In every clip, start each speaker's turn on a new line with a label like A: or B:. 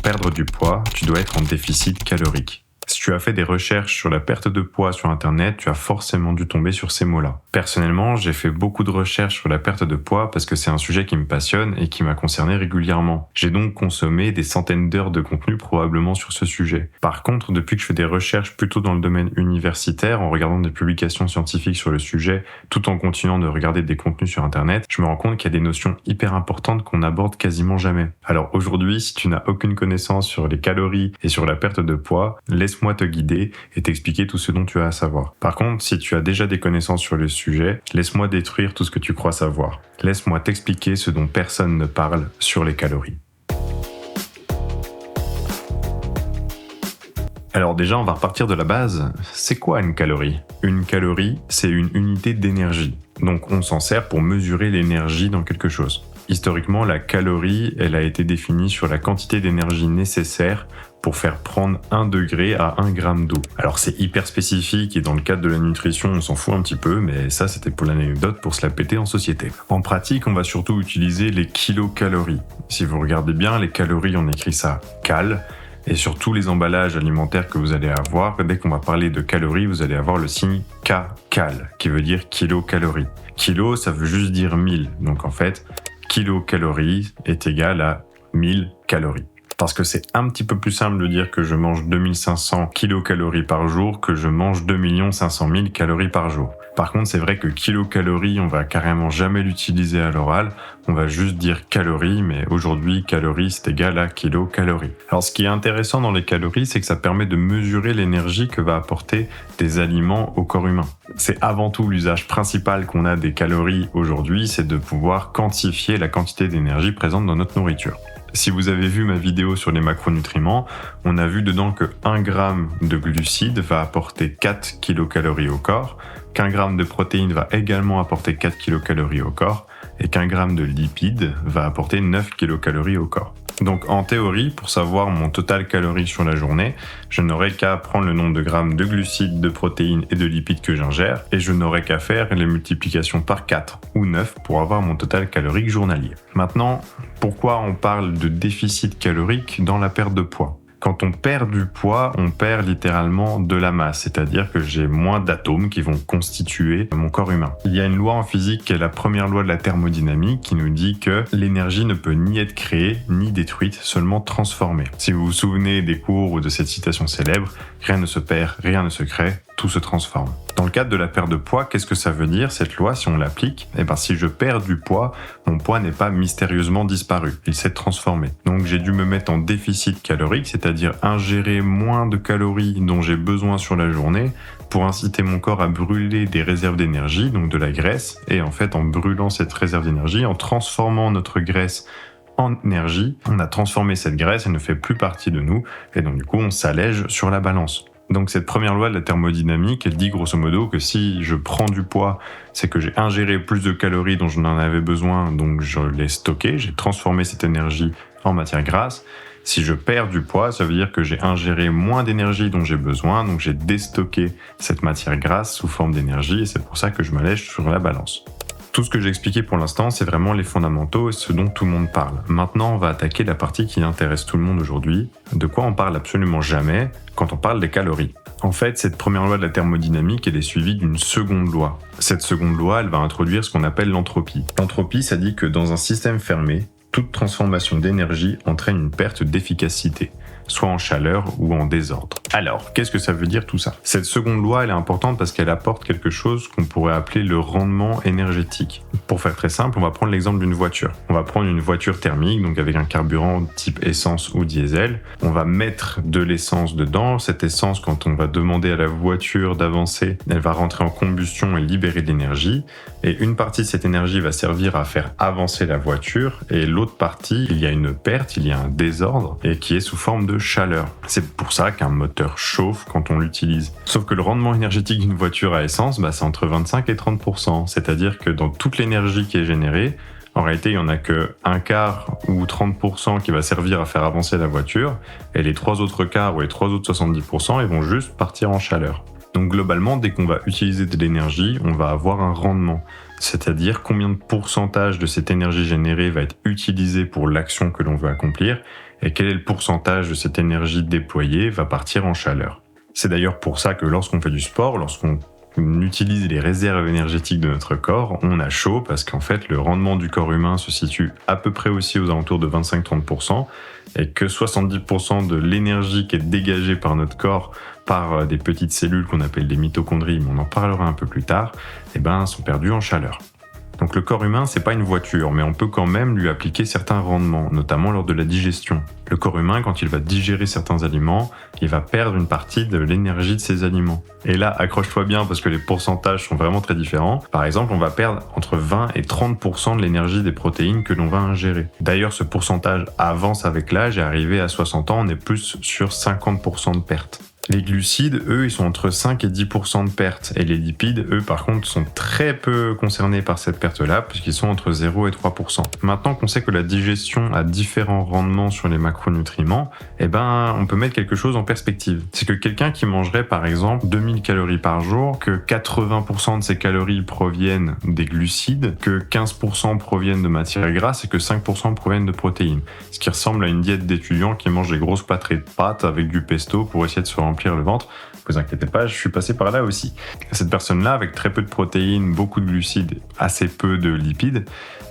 A: perdre du poids, tu dois être en déficit calorique. Si tu as fait des recherches sur la perte de poids sur Internet, tu as forcément dû tomber sur ces mots-là. Personnellement, j'ai fait beaucoup de recherches sur la perte de poids parce que c'est un sujet qui me passionne et qui m'a concerné régulièrement. J'ai donc consommé des centaines d'heures de contenu probablement sur ce sujet. Par contre, depuis que je fais des recherches plutôt dans le domaine universitaire, en regardant des publications scientifiques sur le sujet, tout en continuant de regarder des contenus sur Internet, je me rends compte qu'il y a des notions hyper importantes qu'on n'aborde quasiment jamais. Alors aujourd'hui, si tu n'as aucune connaissance sur les calories et sur la perte de poids, laisse-moi te guider et t'expliquer tout ce dont tu as à savoir. Par contre, si tu as déjà des connaissances sur le sujet, laisse-moi détruire tout ce que tu crois savoir. Laisse-moi t'expliquer ce dont personne ne parle sur les calories. Alors déjà, on va repartir de la base. C'est quoi une calorie ? Une calorie, c'est une unité d'énergie. Donc on s'en sert pour mesurer l'énergie dans quelque chose. Historiquement, la calorie, elle a été définie sur la quantité d'énergie nécessaire pour faire prendre 1 degré à 1 gramme d'eau. Alors c'est hyper spécifique et dans le cadre de la nutrition, on s'en fout un petit peu, mais ça c'était pour l'anecdote pour se la péter en société. En pratique, on va surtout utiliser les kilocalories. Si vous regardez bien, les calories, on écrit ça cal, et sur tous les emballages alimentaires que vous allez avoir, dès qu'on va parler de calories, vous allez avoir le signe K-cal, qui veut dire kilocalories. Kilo, ça veut juste dire 1000, donc en fait, kilocalories est égal à 1000 calories. Parce que c'est un petit peu plus simple de dire que je mange 2500 kilocalories par jour que je mange 2 500 000 calories par jour. Par contre, c'est vrai que kilocalories, on va carrément jamais l'utiliser à l'oral. On va juste dire calories, mais aujourd'hui, calories, c'est égal à kilocalories. Alors, ce qui est intéressant dans les calories, c'est que ça permet de mesurer l'énergie que va apporter des aliments au corps humain. C'est avant tout l'usage principal qu'on a des calories aujourd'hui, c'est de pouvoir quantifier la quantité d'énergie présente dans notre nourriture. Si vous avez vu ma vidéo sur les macronutriments, on a vu dedans que 1 gramme de glucides va apporter 4 kilocalories au corps, qu'un gramme de protéines va également apporter 4 kilocalories au corps, et qu'un gramme de lipides va apporter 9 kilocalories au corps. Donc en théorie, pour savoir mon total calorique sur la journée, je n'aurais qu'à prendre le nombre de grammes de glucides, de protéines et de lipides que j'ingère, et je n'aurais qu'à faire les multiplications par 4 ou 9 pour avoir mon total calorique journalier. Maintenant, pourquoi on parle de déficit calorique dans la perte de poids ? Quand on perd du poids, on perd littéralement de la masse, c'est-à-dire que j'ai moins d'atomes qui vont constituer mon corps humain. Il y a une loi en physique qui est la première loi de la thermodynamique qui nous dit que l'énergie ne peut ni être créée ni détruite, seulement transformée. Si vous vous souvenez des cours ou de cette citation célèbre, rien ne se perd, rien ne se crée, tout se transforme. Dans le cadre de la perte de poids, qu'est-ce que ça veut dire cette loi si on l'applique ? Si je perds du poids, mon poids n'est pas mystérieusement disparu, il s'est transformé. Donc j'ai dû me mettre en déficit calorique, c'est-à-dire ingérer moins de calories dont j'ai besoin sur la journée pour inciter mon corps à brûler des réserves d'énergie, donc de la graisse, et en fait en brûlant cette réserve d'énergie, en transformant notre graisse en énergie, on a transformé cette graisse, elle ne fait plus partie de nous, et donc du coup on s'allège sur la balance. Donc cette première loi de la thermodynamique, elle dit grosso modo que si je prends du poids, c'est que j'ai ingéré plus de calories dont je n'en avais besoin, donc je l'ai stocké, j'ai transformé cette énergie en matière grasse. Si je perds du poids, ça veut dire que j'ai ingéré moins d'énergie dont j'ai besoin, donc j'ai déstocké cette matière grasse sous forme d'énergie, et c'est pour ça que je m'allège sur la balance. Tout ce que j'ai expliqué pour l'instant, c'est vraiment les fondamentaux et ce dont tout le monde parle. Maintenant, on va attaquer la partie qui intéresse tout le monde aujourd'hui, de quoi on parle absolument jamais quand on parle des calories. En fait, cette première loi de la thermodynamique, elle est suivie d'une seconde loi. Cette seconde loi, elle va introduire ce qu'on appelle l'entropie. L'entropie, ça dit que dans un système fermé, toute transformation d'énergie entraîne une perte d'efficacité, soit en chaleur ou en désordre. Alors, qu'est-ce que ça veut dire tout ça ? Cette seconde loi, elle est importante parce qu'elle apporte quelque chose qu'on pourrait appeler le rendement énergétique. Pour faire très simple, on va prendre l'exemple d'une voiture. On va prendre une voiture thermique, donc avec un carburant type essence ou diesel. On va mettre de l'essence dedans. Cette essence, quand on va demander à la voiture d'avancer, elle va rentrer en combustion et libérer de l'énergie. Et une partie de cette énergie va servir à faire avancer la voiture et l'autre partie, il y a une perte, il y a un désordre et qui est sous forme de chaleur. C'est pour ça qu'un moteur chauffe quand on l'utilise. Sauf que le rendement énergétique d'une voiture à essence, c'est entre 25 et 30%. C'est-à-dire que dans toute l'énergie qui est générée, en réalité, il n'y en a que un quart ou 30% qui va servir à faire avancer la voiture et les 3 autres quarts ou les 3 autres 70%, ils vont juste partir en chaleur. Donc globalement, dès qu'on va utiliser de l'énergie, on va avoir un rendement. C'est-à-dire combien de pourcentage de cette énergie générée va être utilisée pour l'action que l'on veut accomplir et quel est le pourcentage de cette énergie déployée va partir en chaleur. C'est d'ailleurs pour ça que lorsqu'on fait du sport, lorsqu'on utilise les réserves énergétiques de notre corps, on a chaud parce qu'en fait le rendement du corps humain se situe à peu près aussi aux alentours de 25-30% et que 70% de l'énergie qui est dégagée par notre corps par des petites cellules qu'on appelle des mitochondries, mais on en parlera un peu plus tard, sont perdues en chaleur. Donc le corps humain, c'est pas une voiture, mais on peut quand même lui appliquer certains rendements, notamment lors de la digestion. Le corps humain, quand il va digérer certains aliments, il va perdre une partie de l'énergie de ces aliments. Et là, accroche-toi bien parce que les pourcentages sont vraiment très différents. Par exemple, on va perdre entre 20 et 30% de l'énergie des protéines que l'on va ingérer. D'ailleurs, ce pourcentage avance avec l'âge et arrivé à 60 ans, on est plus sur 50% de perte. Les glucides, eux, ils sont entre 5 et 10% de perte. Et les lipides, eux, par contre, sont très peu concernés par cette perte-là, puisqu'ils sont entre 0 et 3%. Maintenant qu'on sait que la digestion a différents rendements sur les macronutriments, on peut mettre quelque chose en perspective. C'est que quelqu'un qui mangerait, par exemple, 2000 calories par jour, que 80% de ces calories proviennent des glucides, que 15% proviennent de matières grasses et que 5% proviennent de protéines. Ce qui ressemble à une diète d'étudiant qui mange des grosses plâtrées de pâtes avec du pesto pour essayer de se remplir le ventre. Ne vous inquiétez pas, je suis passé par là aussi. Cette personne-là, avec très peu de protéines, beaucoup de glucides, assez peu de lipides,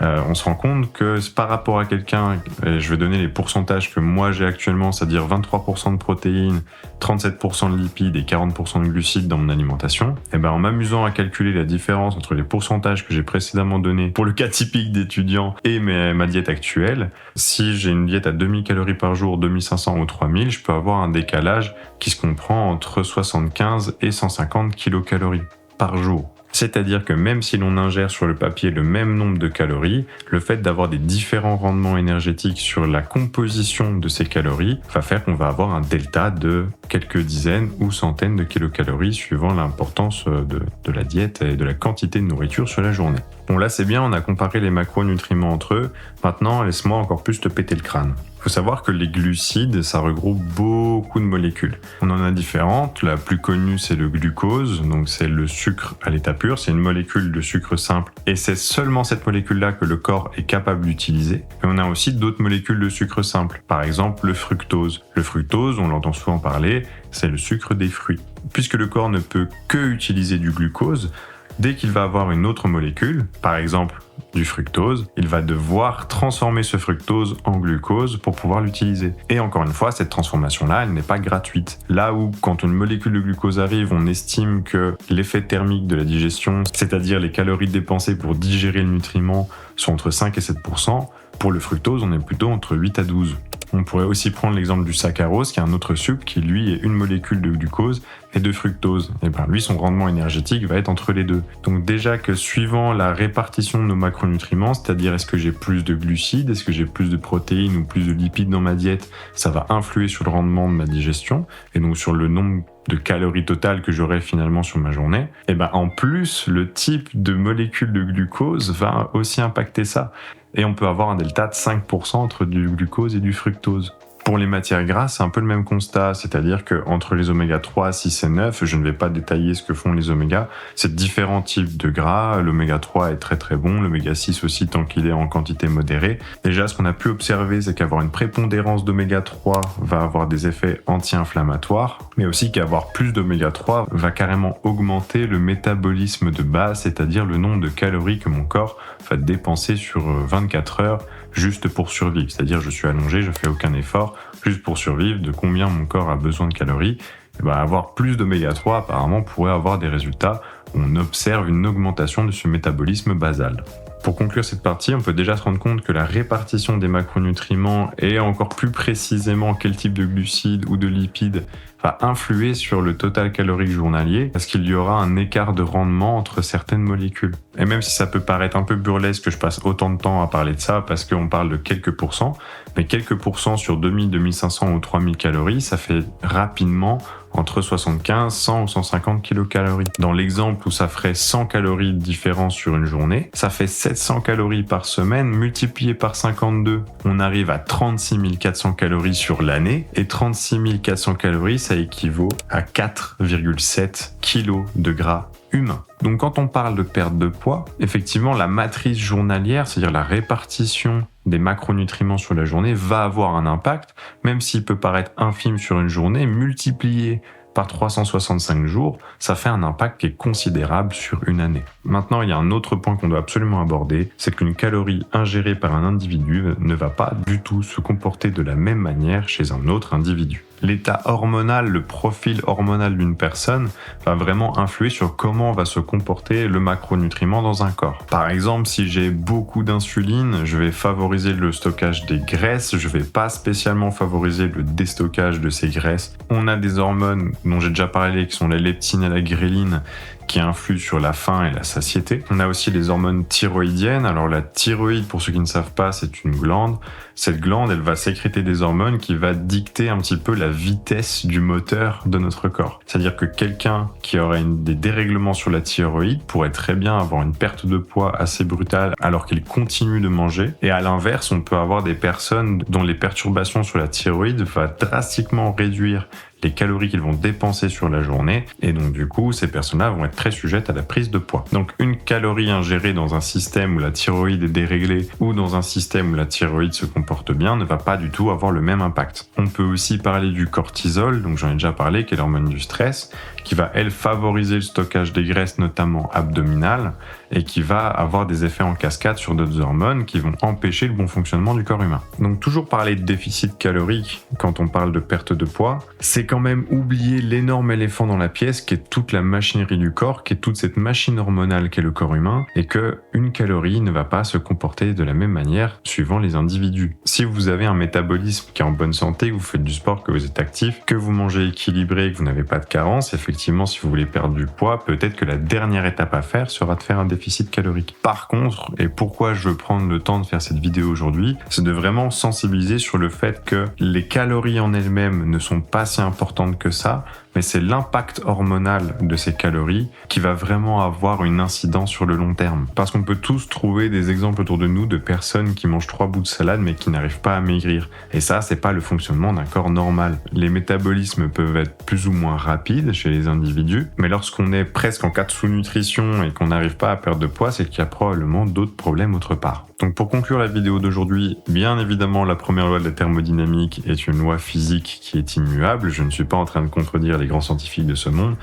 A: on se rend compte que par rapport à quelqu'un, je vais donner les pourcentages que moi j'ai actuellement, c'est-à-dire 23% de protéines, 37% de lipides et 40% de glucides dans mon alimentation, en m'amusant à calculer la différence entre les pourcentages que j'ai précédemment donnés pour le cas typique d'étudiant et ma diète actuelle, si j'ai une diète à 2000 calories par jour, 2500 ou 3000, je peux avoir un décalage qui se comprend entre 75 et 150 kilocalories par jour. C'est-à-dire que même si l'on ingère sur le papier le même nombre de calories, le fait d'avoir des différents rendements énergétiques sur la composition de ces calories va faire qu'on va avoir un delta de quelques dizaines ou centaines de kilocalories suivant l'importance de la diète et de la quantité de nourriture sur la journée. Bon là c'est bien, on a comparé les macronutriments entre eux, maintenant laisse-moi encore plus te péter le crâne. Il faut savoir que les glucides, ça regroupe beaucoup de molécules. On en a différentes. La plus connue, c'est le glucose, donc c'est le sucre à l'état pur. C'est une molécule de sucre simple et c'est seulement cette molécule-là que le corps est capable d'utiliser. Mais on a aussi d'autres molécules de sucre simple. Par exemple, le fructose. Le fructose, on l'entend souvent parler, c'est le sucre des fruits. Puisque le corps ne peut que utiliser du glucose, dès qu'il va avoir une autre molécule, par exemple du fructose, il va devoir transformer ce fructose en glucose pour pouvoir l'utiliser. Et encore une fois, cette transformation-là, elle n'est pas gratuite. Là où, quand une molécule de glucose arrive, on estime que l'effet thermique de la digestion, c'est-à-dire les calories dépensées pour digérer le nutriment, sont entre 5 et 7%, pour le fructose, on est plutôt entre 8 à 12. On pourrait aussi prendre l'exemple du saccharose, qui est un autre sucre qui, lui, est une molécule de glucose et de fructose. Et lui, son rendement énergétique va être entre les deux. Donc déjà que suivant la répartition de nos macronutriments, c'est-à-dire est-ce que j'ai plus de glucides, est-ce que j'ai plus de protéines ou plus de lipides dans ma diète, ça va influer sur le rendement de ma digestion et donc sur le nombre de calories totales que j'aurai finalement sur ma journée. Et en plus, le type de molécule de glucose va aussi impacter ça. Et on peut avoir un delta de 5% entre du glucose et du fructose. Pour les matières grasses, c'est un peu le même constat, c'est-à-dire qu'entre les oméga 3, 6 et 9, je ne vais pas détailler ce que font les oméga, c'est différents types de gras, l'oméga 3 est très très bon, l'oméga 6 aussi tant qu'il est en quantité modérée. Déjà, ce qu'on a pu observer, c'est qu'avoir une prépondérance d'oméga 3 va avoir des effets anti-inflammatoires, mais aussi qu'avoir plus d'oméga 3 va carrément augmenter le métabolisme de base, c'est-à-dire le nombre de calories que mon corps va dépenser sur 24 heures juste pour survivre. C'est-à-dire je suis allongé, je fais aucun effort, juste pour survivre, de combien mon corps a besoin de calories. Avoir plus d'oméga 3 apparemment pourrait avoir des résultats où on observe une augmentation de ce métabolisme basal. Pour conclure cette partie, on peut déjà se rendre compte que la répartition des macronutriments et encore plus précisément quel type de glucides ou de lipides va influer sur le total calorique journalier parce qu'il y aura un écart de rendement entre certaines molécules. Et même si ça peut paraître un peu burlesque que je passe autant de temps à parler de ça parce qu'on parle de quelques pourcents, mais quelques pourcents sur 2000, 2500 ou 3000 calories, ça fait rapidement entre 75, 100 ou 150 kilocalories. Dans l'exemple où ça ferait 100 calories de différence sur une journée, ça fait 700 calories par semaine multiplié par 52. On arrive à 36 400 calories sur l'année et 36 400 calories, ça équivaut à 4,7 kilos de gras humain. Donc quand on parle de perte de poids, effectivement la matrice journalière, c'est-à-dire la répartition des macronutriments sur la journée va avoir un impact, même s'il peut paraître infime sur une journée, multiplié par 365 jours, ça fait un impact qui est considérable sur une année. Maintenant, il y a un autre point qu'on doit absolument aborder, c'est qu'une calorie ingérée par un individu ne va pas du tout se comporter de la même manière chez un autre individu. L'état hormonal, le profil hormonal d'une personne va vraiment influer sur comment va se comporter le macronutriment dans un corps. Par exemple, si j'ai beaucoup d'insuline, je vais favoriser le stockage des graisses, je vais pas spécialement favoriser le déstockage de ces graisses. On a des hormones dont j'ai déjà parlé qui sont la leptine et la ghréline qui influent sur la faim et la satiété. On a aussi les hormones thyroïdiennes. Alors la thyroïde, pour ceux qui ne savent pas, c'est une glande. Cette glande, elle va sécréter des hormones qui va dicter un petit peu la vitesse du moteur de notre corps. C'est-à-dire que quelqu'un qui aurait des dérèglements sur la thyroïde pourrait très bien avoir une perte de poids assez brutale alors qu'il continue de manger. Et à l'inverse, on peut avoir des personnes dont les perturbations sur la thyroïde vont drastiquement réduire les calories qu'ils vont dépenser sur la journée, et donc du coup ces personnes-là vont être très sujettes à la prise de poids. Donc une calorie ingérée dans un système où la thyroïde est déréglée ou dans un système où la thyroïde se comporte bien ne va pas du tout avoir le même impact. On peut aussi parler du cortisol, donc j'en ai déjà parlé, qui est l'hormone du stress, qui va elle favoriser le stockage des graisses notamment abdominales et qui va avoir des effets en cascade sur d'autres hormones qui vont empêcher le bon fonctionnement du corps humain. Donc toujours parler de déficit calorique quand on parle de perte de poids, c'est quand même oublier l'énorme éléphant dans la pièce qui est toute la machinerie du corps, qui est toute cette machine hormonale qu'est le corps humain, et que une calorie ne va pas se comporter de la même manière suivant les individus. Si vous avez un métabolisme qui est en bonne santé, que vous faites du sport, que vous êtes actif, que vous mangez équilibré, que vous n'avez pas de carence, effectivement si vous voulez perdre du poids, peut-être que la dernière étape à faire sera de faire un déficit calorique. Par contre, et pourquoi je veux prendre le temps de faire cette vidéo aujourd'hui, c'est de vraiment sensibiliser sur le fait que les calories en elles-mêmes ne sont pas si importantes que ça, mais c'est l'impact hormonal de ces calories qui va vraiment avoir une incidence sur le long terme. Parce qu'on peut tous trouver des exemples autour de nous de personnes qui mangent 3 bouts de salade mais qui n'arrivent pas à maigrir. Et ça, c'est pas le fonctionnement d'un corps normal. Les métabolismes peuvent être plus ou moins rapides chez les individus, mais lorsqu'on est presque en cas de sous-nutrition et qu'on n'arrive pas à perdre de poids, c'est qu'il y a probablement d'autres problèmes autre part. Donc pour conclure la vidéo d'aujourd'hui, bien évidemment la première loi de la thermodynamique est une loi physique qui est immuable, je ne suis pas en train de contredire les grands scientifiques de ce monde,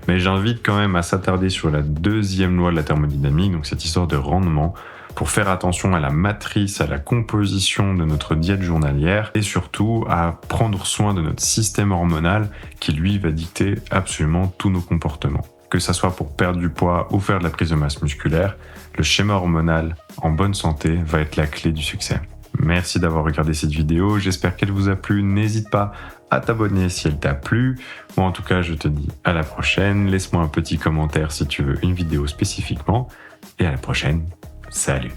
A: mais j'invite quand même à s'attarder sur la deuxième loi de la thermodynamique, donc cette histoire de rendement, pour faire attention à la matrice, à la composition de notre diète journalière et surtout à prendre soin de notre système hormonal qui lui va dicter absolument tous nos comportements. Que ça soit pour perdre du poids ou faire de la prise de masse musculaire, le schéma hormonal en bonne santé va être la clé du succès. Merci d'avoir regardé cette vidéo, j'espère qu'elle vous a plu, n'hésite pas à t'abonner si elle t'a plu. Moi en tout cas je te dis à la prochaine, laisse-moi un petit commentaire si tu veux une vidéo spécifiquement, et à la prochaine, salut.